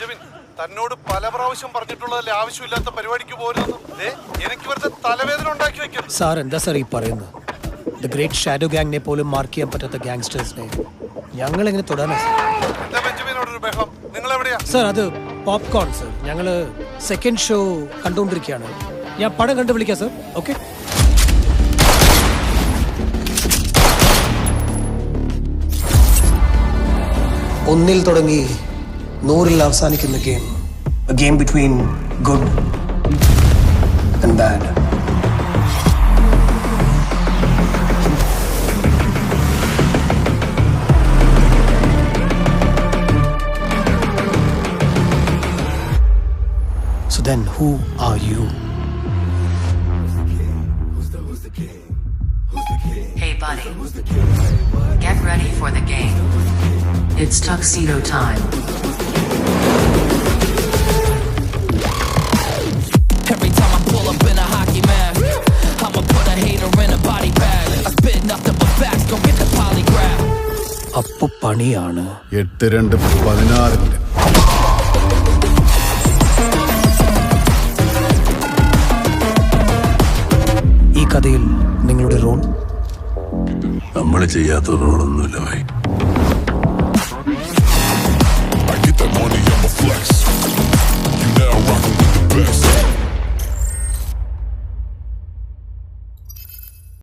Benjamin തന്നോട് പല പ്രാവശ്യം പറഞ്ഞിട്ടുള്ളതല്ലേ ആവശ്യമില്ലാത്ത പരിപാടിക്ക് പോരുന്നത്. എനിക്ക് വെറുതെ തലവേദന ഉണ്ടാക്കി വെക്കും. സാർ എന്താ സാർ ഈ പറയുന്നത്? ദ ഗ്രേറ്റ് ഷാഡോ ഗാങ്ങിനെ പോലും മാർക്ക് ചെയ്യാൻ പറ്റാത്ത ഗാങ്സ്റ്റേഴ്സിനെ ഞങ്ങൾ എങ്ങനെ തൊടാനാ ബെഞ്ചമിനോടൊരു ബഹളം. നിങ്ങൾ എവിടെയാ സാർ? അത് പോപ്കോൺ സർ. ഞങ്ങള് സെക്കൻഡ് ഷോ കണ്ടുകൊണ്ടിരിക്കുകയാണ്. ഞാൻ പടം കണ്ടു വിളിക്കാം സർ. ഓക്കെ. ഒന്നിൽ തുടങ്ങി 100-ൽ അവസാനിക്കുന്ന game. A game between good and bad. So then who are you? Hey buddy, get ready for the game. It's tuxedo time. Every time I pull up in a hockey mask, I'ma put a hater in a body bag. I spit nothing but facts, go get the polygraph. Appu പണിയാണ്. 8-2-16. ഈ കഥയിൽ നിങ്ങളുടെ role? നമ്മൾ ചെയ്യാത്ത റോളൊന്നുമില്ല ഭായി.